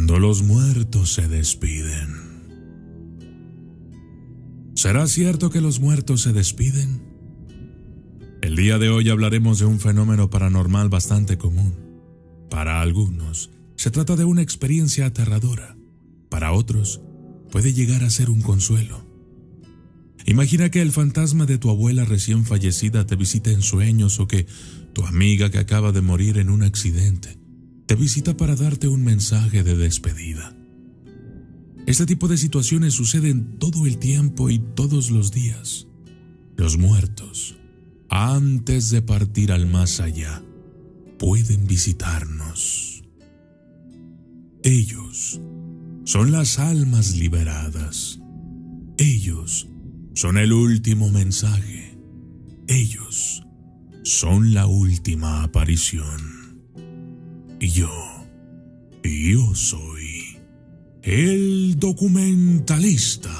Cuando los muertos se despiden. ¿Será cierto que los muertos se despiden? El día de hoy hablaremos de un fenómeno paranormal bastante común. Para algunos, se trata de una experiencia aterradora. Para otros, puede llegar a ser un consuelo. Imagina que el fantasma de tu abuela recién fallecida te visita en sueños, o que tu amiga que acaba de morir en un accidente te visita para darte un mensaje de despedida. Este tipo de situaciones suceden todo el tiempo y todos los días. Los muertos, antes de partir al más allá, pueden visitarnos. Ellos son las almas liberadas. Ellos son el último mensaje. Ellos son la última aparición. Y yo soy el documentalista.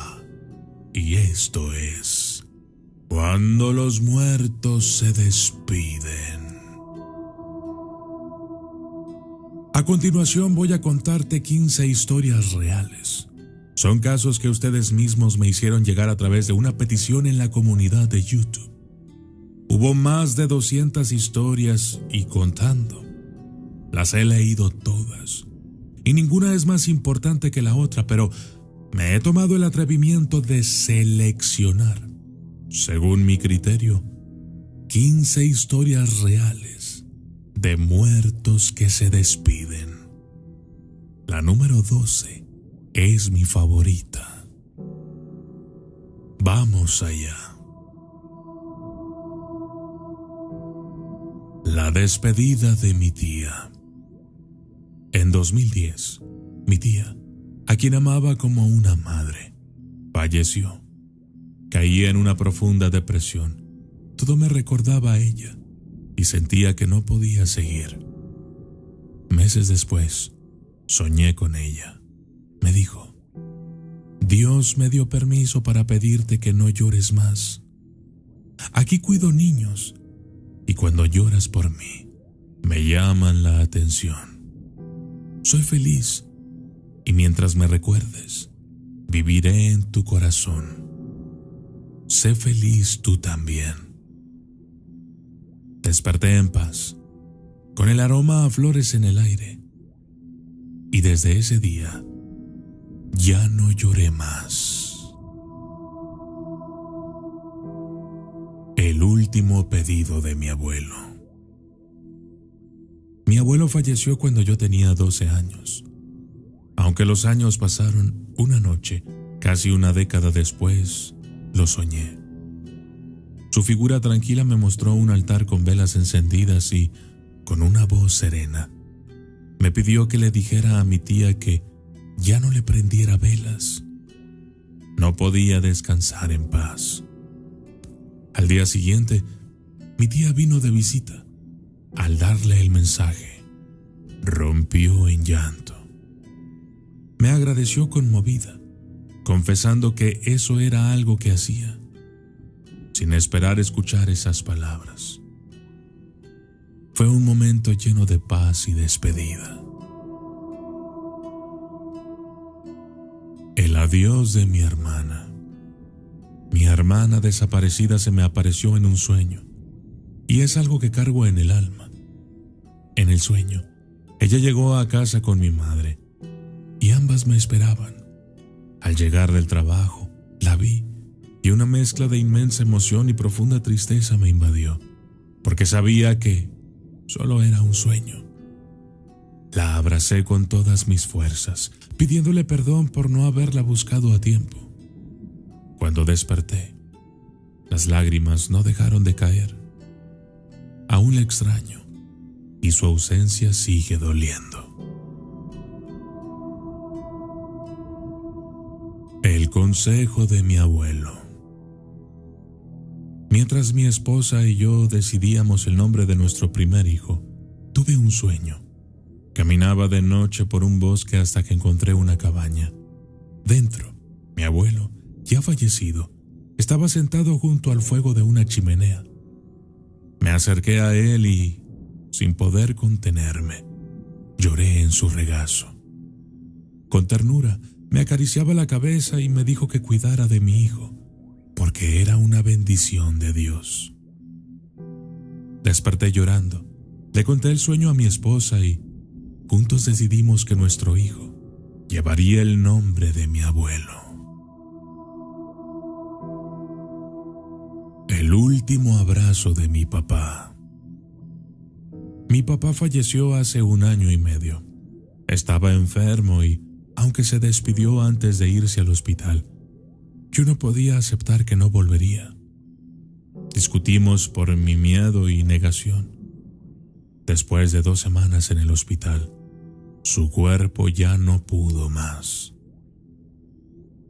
Y esto es Cuando los muertos se despiden. A continuación voy a contarte 15 historias reales. Son casos que ustedes mismos me hicieron llegar a través de una petición en la comunidad de YouTube. Hubo más de 200 historias y contando. Las he leído todas, y ninguna es más importante que la otra, pero me he tomado el atrevimiento de seleccionar, según mi criterio, 15 historias reales de muertos que se despiden. La número 12 es mi favorita. Vamos allá. La despedida de mi tía. En 2010, mi tía, a quien amaba como una madre, falleció. Caía en una profunda depresión. Todo me recordaba a ella y sentía que no podía seguir. Meses después, soñé con ella. Me dijo: Dios me dio permiso para pedirte que no llores más. Aquí cuido niños y cuando lloras por mí, me llaman la atención. Soy feliz y mientras me recuerdes, viviré en tu corazón. Sé feliz tú también. Desperté en paz, con el aroma a flores en el aire, y desde ese día ya no lloré más. El último pedido de mi abuelo. Mi abuelo falleció cuando yo tenía 12 años. Aunque los años pasaron, una noche, casi una década después, lo soñé. Su figura tranquila me mostró un altar con velas encendidas y, con una voz serena, me pidió que le dijera a mi tía que ya no le prendiera velas. No podía descansar en paz. Al día siguiente, mi tía vino de visita. Al darle el mensaje, rompió en llanto. Me agradeció conmovida, confesando que eso era algo que hacía, sin esperar escuchar esas palabras. Fue un momento lleno de paz y despedida. El adiós de mi hermana. Mi hermana desaparecida se me apareció en un sueño, y es algo que cargo en el alma. En el sueño, ella llegó a casa con mi madre, y ambas me esperaban. Al llegar del trabajo, la vi, y una mezcla de inmensa emoción y profunda tristeza me invadió, porque sabía que solo era un sueño. La abracé con todas mis fuerzas, pidiéndole perdón por no haberla buscado a tiempo. Cuando desperté, las lágrimas no dejaron de caer. Aún la extraño, y su ausencia sigue doliendo. El consejo de mi abuelo. Mientras mi esposa y yo decidíamos el nombre de nuestro primer hijo, tuve un sueño. Caminaba de noche por un bosque hasta que encontré una cabaña. Dentro, mi abuelo, ya fallecido, estaba sentado junto al fuego de una chimenea. Me acerqué a él y, sin poder contenerme, lloré en su regazo. Con ternura me acariciaba la cabeza y me dijo que cuidara de mi hijo, porque era una bendición de Dios. Desperté llorando, le conté el sueño a mi esposa y juntos decidimos que nuestro hijo llevaría el nombre de mi abuelo. El último abrazo de mi papá. Mi papá falleció hace 1 año y medio. Estaba enfermo y, aunque se despidió antes de irse al hospital, yo no podía aceptar que no volvería. Discutimos por mi miedo y negación. Después de 2 semanas en el hospital, su cuerpo ya no pudo más.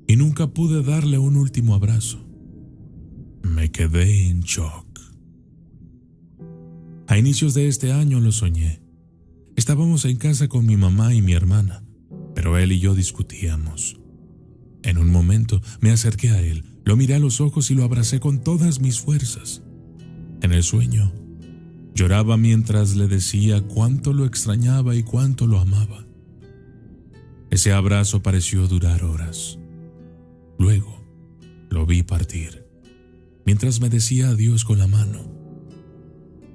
Y nunca pude darle un último abrazo. Me quedé en shock. A inicios de este año lo soñé. Estábamos en casa con mi mamá y mi hermana, pero él y yo discutíamos. En un momento me acerqué a él, lo miré a los ojos y lo abracé con todas mis fuerzas. En el sueño, lloraba mientras le decía cuánto lo extrañaba y cuánto lo amaba. Ese abrazo pareció durar horas. Luego, lo vi partir, mientras me decía adiós con la mano.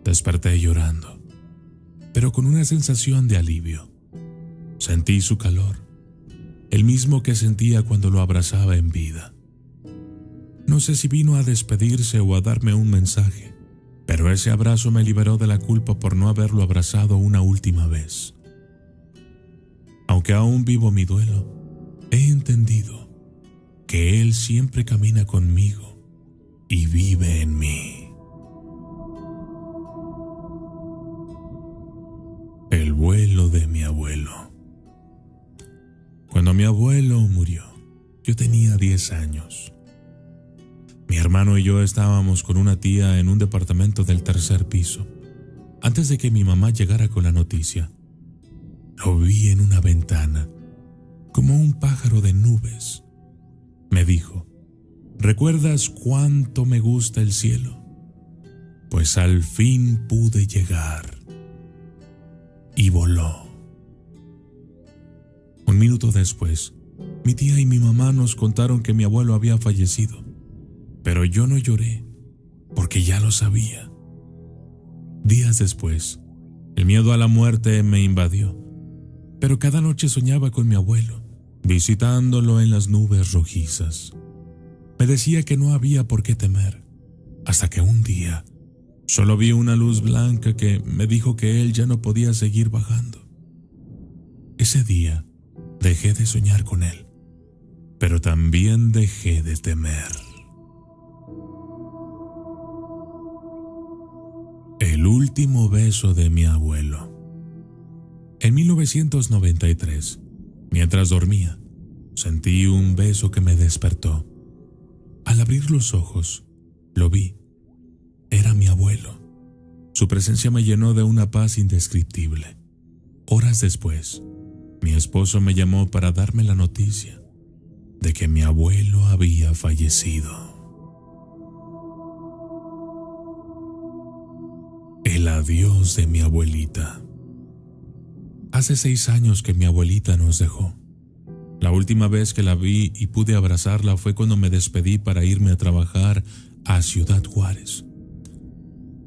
Desperté llorando, pero con una sensación de alivio. Sentí su calor, el mismo que sentía cuando lo abrazaba en vida. No sé si vino a despedirse o a darme un mensaje, pero ese abrazo me liberó de la culpa por no haberlo abrazado una última vez. Aunque aún vivo mi duelo, he entendido que Él siempre camina conmigo y vive en mí. El vuelo de mi abuelo. Cuando mi abuelo murió, yo tenía 10 años. Mi hermano y yo estábamos con una tía en un departamento del 3er piso. Antes de que mi mamá llegara con la noticia, lo vi en una ventana, como un pájaro de nubes. Me dijo: ¿recuerdas cuánto me gusta el cielo? Pues al fin pude llegar. Y voló. 1 minuto después, mi tía y mi mamá nos contaron que mi abuelo había fallecido, pero yo no lloré, porque ya lo sabía. Días después, el miedo a la muerte me invadió, pero cada noche soñaba con mi abuelo, visitándolo en las nubes rojizas. Me decía que no había por qué temer, hasta que un día solo vi una luz blanca que me dijo que él ya no podía seguir bajando. Ese día dejé de soñar con él, pero también dejé de temer. El último beso de mi abuelo. En 1993, mientras dormía, sentí un beso que me despertó. Al abrir los ojos, lo vi. Era mi abuelo. Su presencia me llenó de una paz indescriptible. Horas después, mi esposo me llamó para darme la noticia de que mi abuelo había fallecido. El adiós de mi abuelita. Hace 6 años que mi abuelita nos dejó. La última vez que la vi y pude abrazarla fue cuando me despedí para irme a trabajar a Ciudad Juárez.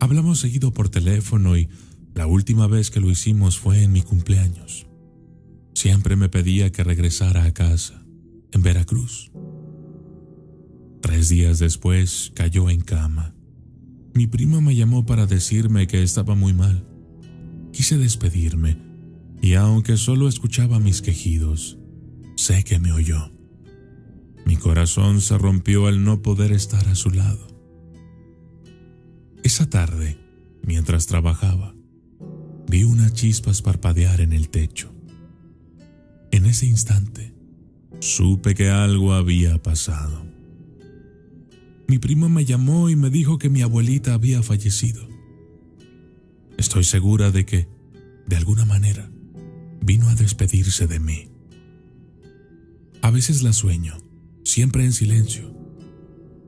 Hablamos seguido por teléfono y la última vez que lo hicimos fue en mi cumpleaños. Siempre me pedía que regresara a casa, en Veracruz. 3 días después cayó en cama. Mi prima me llamó para decirme que estaba muy mal. Quise despedirme y aunque solo escuchaba mis quejidos, sé que me oyó. Mi corazón se rompió al no poder estar a su lado. Esa tarde, mientras trabajaba, vi unas chispas parpadear en el techo. En ese instante, supe que algo había pasado. Mi prima me llamó y me dijo que mi abuelita había fallecido. Estoy segura de que, de alguna manera, vino a despedirse de mí. A veces la sueño, siempre en silencio.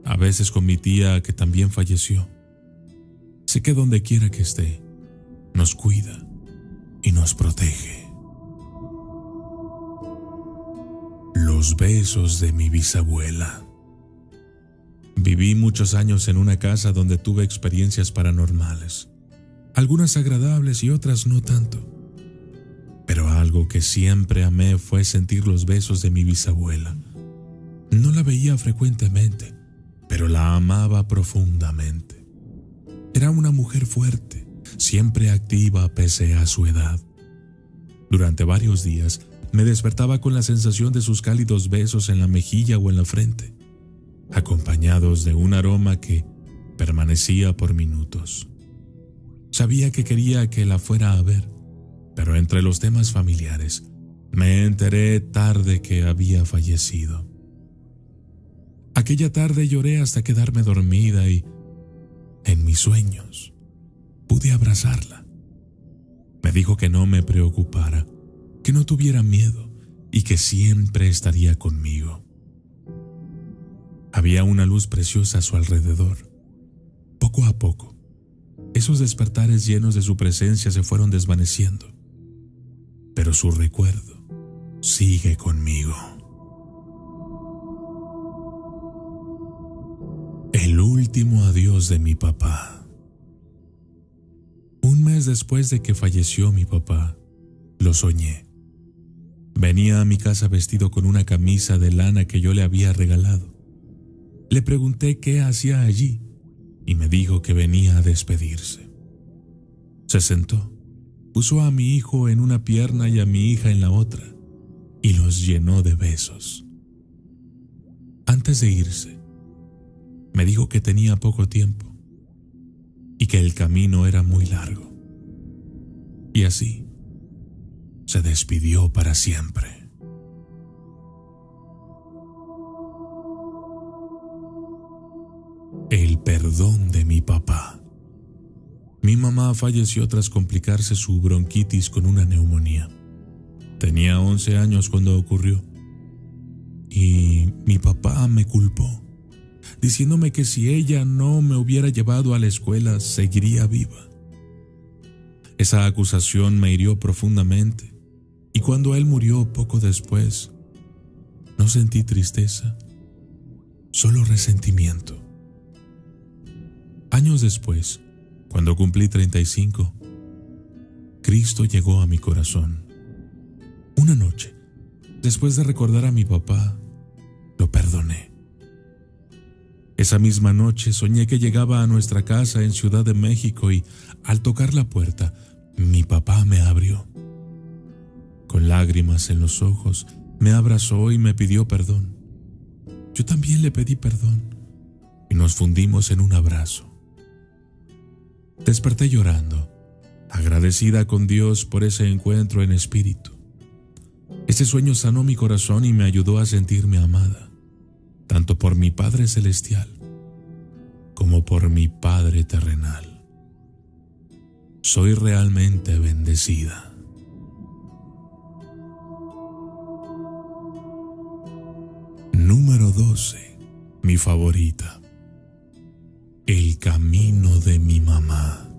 A veces con mi tía, que también falleció. Sé que donde quiera que esté, nos cuida y nos protege. Los besos de mi bisabuela. Viví muchos años en una casa donde tuve experiencias paranormales, algunas agradables y otras no tanto. Pero algo que siempre amé fue sentir los besos de mi bisabuela. No la veía frecuentemente, pero la amaba profundamente. Era una mujer fuerte, siempre activa pese a su edad. Durante varios días me despertaba con la sensación de sus cálidos besos en la mejilla o en la frente, acompañados de un aroma que permanecía por minutos. Sabía que quería que la fuera a ver, pero entre los temas familiares me enteré tarde que había fallecido. Aquella tarde lloré hasta quedarme dormida y, en mis sueños, pude abrazarla. Me dijo que no me preocupara, que no tuviera miedo y que siempre estaría conmigo. Había una luz preciosa a su alrededor. Poco a poco, esos despertares llenos de su presencia se fueron desvaneciendo, pero su recuerdo sigue conmigo. El último adiós de mi papá. Un mes después de que falleció mi papá, lo soñé. Venía a mi casa vestido con una camisa de lana que yo le había regalado. Le pregunté qué hacía allí y me dijo que venía a despedirse. Se sentó, puso a mi hijo en una pierna y a mi hija en la otra y los llenó de besos. Antes de irse, me dijo que tenía poco tiempo y que el camino era muy largo. Y así se despidió para siempre. El perdón de mi papá. Mi mamá falleció tras complicarse su bronquitis con una neumonía. Tenía 11 años cuando ocurrió. Y mi papá me culpó, diciéndome que si ella no me hubiera llevado a la escuela, seguiría viva. Esa acusación me hirió profundamente, y cuando él murió poco después, no sentí tristeza, solo resentimiento. Años después, cuando cumplí 35, Cristo llegó a mi corazón. Una noche, después de recordar a mi papá, lo perdoné. Esa misma noche soñé que llegaba a nuestra casa en Ciudad de México y, al tocar la puerta, mi papá me abrió. Con lágrimas en los ojos, me abrazó y me pidió perdón. Yo también le pedí perdón y nos fundimos en un abrazo. Desperté llorando, agradecida con Dios por ese encuentro en espíritu. Ese sueño sanó mi corazón y me ayudó a sentirme amada, tanto por mi Padre Celestial como por mi Padre terrenal. Soy realmente bendecida. Número 12. Mi favorita. El camino de mi mamá.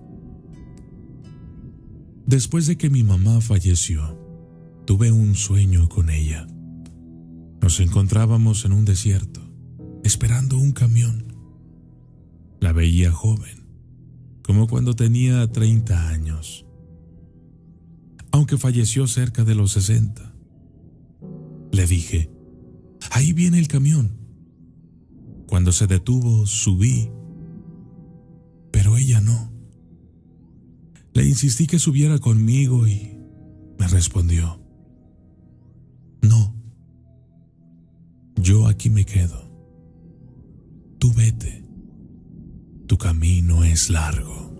Después de que mi mamá falleció, tuve un sueño con ella. Nos encontrábamos en un desierto, esperando un camión. La veía joven, como cuando tenía 30 años, aunque falleció cerca de los 60. Le dije, ahí viene el camión. Cuando se detuvo, subí, pero ella no. Le insistí que subiera conmigo y me respondió, no, yo aquí me quedo. Tú vete, tu camino es largo.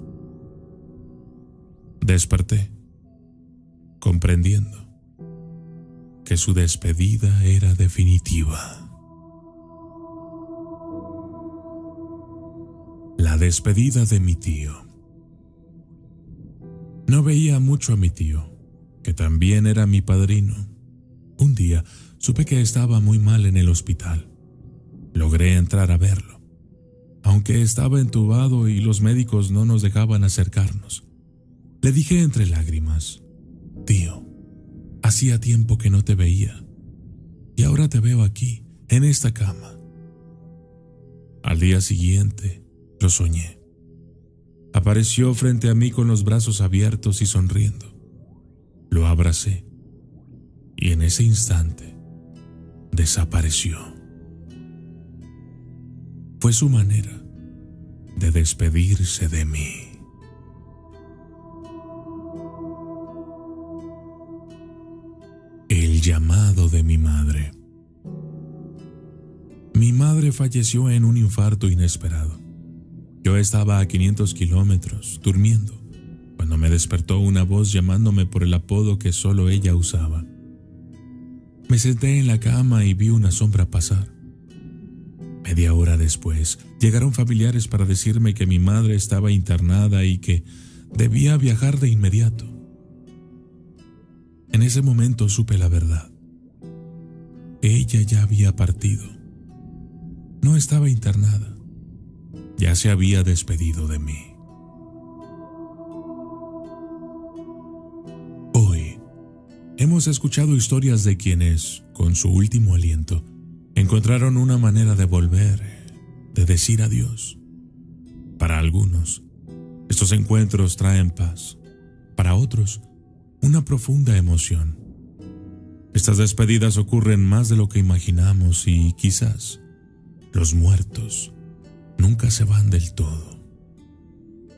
Desperté, comprendiendo que su despedida era definitiva. La despedida de mi tío. No veía mucho a mi tío, que también era mi padrino. Un día supe que estaba muy mal en el hospital. Logré entrar a verlo, aunque estaba entubado y los médicos no nos dejaban acercarnos. Le dije entre lágrimas, tío, hacía tiempo que no te veía y ahora te veo aquí, en esta cama. Al día siguiente, lo soñé. Apareció frente a mí con los brazos abiertos y sonriendo. Lo abracé y en ese instante desapareció. Fue su manera de despedirse de mí. El llamado de mi madre. Mi madre falleció en un infarto inesperado. Yo estaba a 500 kilómetros, durmiendo, cuando me despertó una voz llamándome por el apodo que solo ella usaba. Me senté en la cama y vi una sombra pasar. Media hora después, llegaron familiares para decirme que mi madre estaba internada y que debía viajar de inmediato. En ese momento supe la verdad. Ella ya había partido. No estaba internada. Ya se había despedido de mí. Hoy hemos escuchado historias de quienes, con su último aliento, encontraron una manera de volver, de decir adiós. Para algunos, estos encuentros traen paz. Para otros, una profunda emoción. Estas despedidas ocurren más de lo que imaginamos y quizás los muertos nunca se van del todo.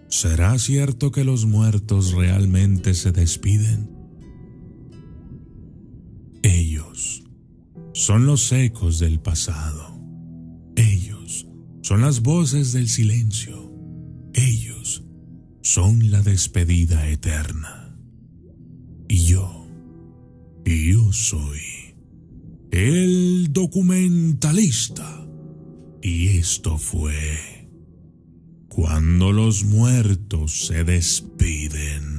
¿Será cierto que los muertos realmente se despiden? Ellos son los ecos del pasado. Ellos son las voces del silencio. Ellos son la despedida eterna. Y yo soy el documentalista. Y esto fue Cuando los muertos se despiden.